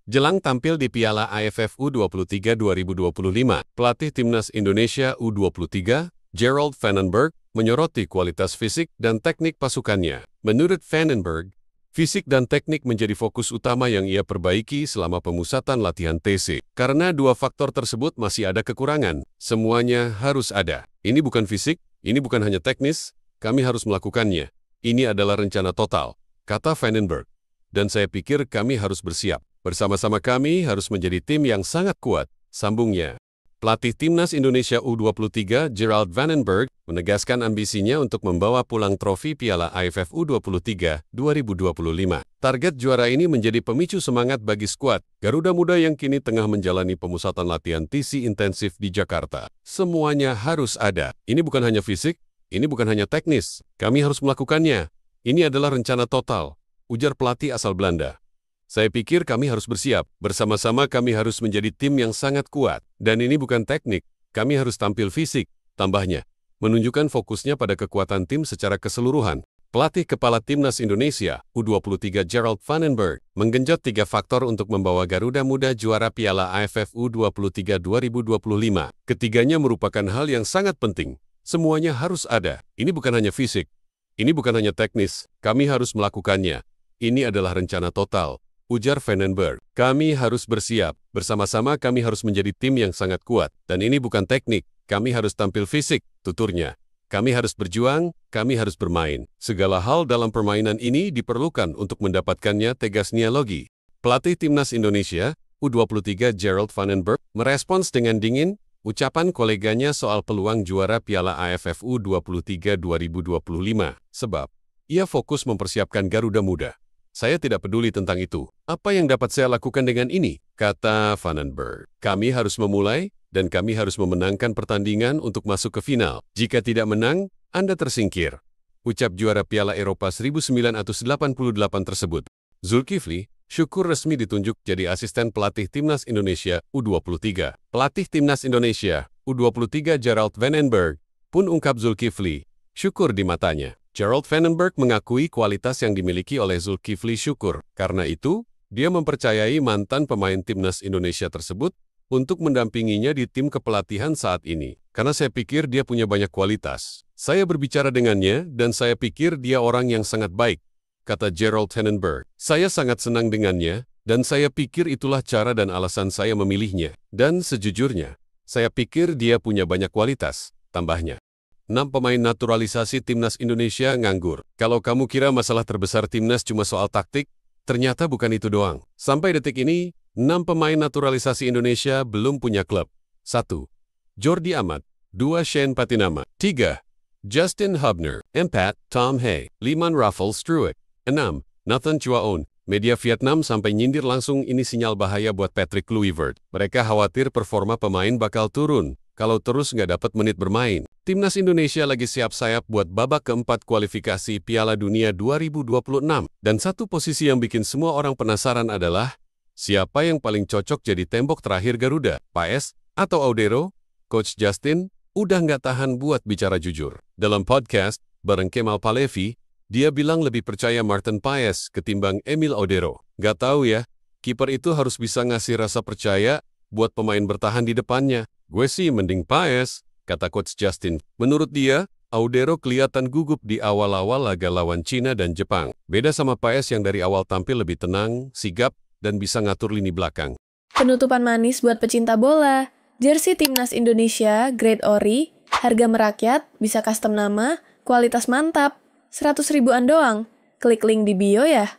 Jelang tampil di Piala AFF U23 2025, pelatih Timnas Indonesia U23, Gerald Vandenberg, menyoroti kualitas fisik dan teknik pasukannya. Menurut Vandenberg, fisik dan teknik menjadi fokus utama yang ia perbaiki selama pemusatan latihan TC. Karena dua faktor tersebut masih ada kekurangan, semuanya harus ada. Ini bukan fisik, ini bukan hanya teknis, kami harus melakukannya. Ini adalah rencana total, kata Vandenberg. Dan saya pikir kami harus bersiap. Bersama-sama kami harus menjadi tim yang sangat kuat, sambungnya. Pelatih Timnas Indonesia U23 Gerald Vandenberg menegaskan ambisinya untuk membawa pulang trofi Piala AFF U23 2025. Target juara ini menjadi pemicu semangat bagi skuad Garuda Muda yang kini tengah menjalani pemusatan latihan TC intensif di Jakarta. Semuanya harus ada. Ini bukan hanya fisik, ini bukan hanya teknis. Kami harus melakukannya. Ini adalah rencana total, ujar pelatih asal Belanda. Saya pikir kami harus bersiap. Bersama-sama kami harus menjadi tim yang sangat kuat. Dan ini bukan teknik, kami harus tampil fisik, tambahnya. Menunjukkan fokusnya pada kekuatan tim secara keseluruhan. Pelatih kepala Timnas Indonesia, U23 Gerald Vandenberg, menggenjot 3 faktor untuk membawa Garuda Muda juara Piala AFF U23 2025. Ketiganya merupakan hal yang sangat penting. Semuanya harus ada. Ini bukan hanya fisik. Ini bukan hanya teknis. Kami harus melakukannya. Ini adalah rencana total, ujar Vandenberg. Kami harus bersiap. Bersama-sama kami harus menjadi tim yang sangat kuat. Dan ini bukan teknik. Kami harus tampil fisik, tuturnya. Kami harus berjuang, kami harus bermain. Segala hal dalam permainan ini diperlukan untuk mendapatkannya, tegasnya Logi. Pelatih Timnas Indonesia, U23 Gerald Vandenberg, merespons dengan dingin ucapan koleganya soal peluang juara Piala AFF U23 2025. Sebab, ia fokus mempersiapkan Garuda Muda. Saya tidak peduli tentang itu. Apa yang dapat saya lakukan dengan ini? Kata Vandenberg. Kami harus memulai, dan kami harus memenangkan pertandingan untuk masuk ke final. Jika tidak menang, Anda tersingkir. Ucap juara Piala Eropa 1988 tersebut. Zulkifli Syukur resmi ditunjuk jadi asisten pelatih Timnas Indonesia U23. Pelatih Timnas Indonesia U23 Gerald Vandenberg pun ungkap Zulkifli Syukur di matanya. Gerald Vandenberg mengakui kualitas yang dimiliki oleh Zulkifli Syukur. Karena itu, dia mempercayai mantan pemain Timnas Indonesia tersebut untuk mendampinginya di tim kepelatihan saat ini. Karena saya pikir dia punya banyak kualitas. Saya berbicara dengannya dan saya pikir dia orang yang sangat baik, kata Gerald Vandenberg. Saya sangat senang dengannya dan saya pikir itulah cara dan alasan saya memilihnya. Dan sejujurnya, saya pikir dia punya banyak kualitas, tambahnya. 6 pemain naturalisasi Timnas Indonesia nganggur. Kalau kamu kira masalah terbesar Timnas cuma soal taktik, ternyata bukan itu doang. Sampai detik ini, 6 pemain naturalisasi Indonesia belum punya klub. 1. Jordi Amat. 2. Shane Patinama. 3. Justin Hubner. 4. Tom Hay. 5. Raffel Struik. 6. Nathan Chuaon. Media Vietnam sampai nyindir langsung ini sinyal bahaya buat Patrick Kluivert. Mereka khawatir performa pemain bakal turun kalau terus nggak dapat menit bermain. Timnas Indonesia lagi siap sayap buat babak keempat kualifikasi Piala Dunia 2026. Dan satu posisi yang bikin semua orang penasaran adalah, siapa yang paling cocok jadi tembok terakhir Garuda? Paes atau Audero? Coach Justin udah nggak tahan buat bicara jujur. Dalam podcast bareng Kemal Palevi, dia bilang lebih percaya Martin Paes ketimbang Emil Audero. Nggak tahu ya, kiper itu harus bisa ngasih rasa percaya buat pemain bertahan di depannya. Gue sih mending Paes, kata Coach Justin. Menurut dia, Audero kelihatan gugup di awal-awal laga lawan Cina dan Jepang. Beda sama Paes yang dari awal tampil lebih tenang, sigap, dan bisa ngatur lini belakang. Penutupan manis buat pecinta bola. Jersey Timnas Indonesia, grade ori, harga merakyat, bisa custom nama, kualitas mantap. 100 ribuan doang. Klik link di bio ya.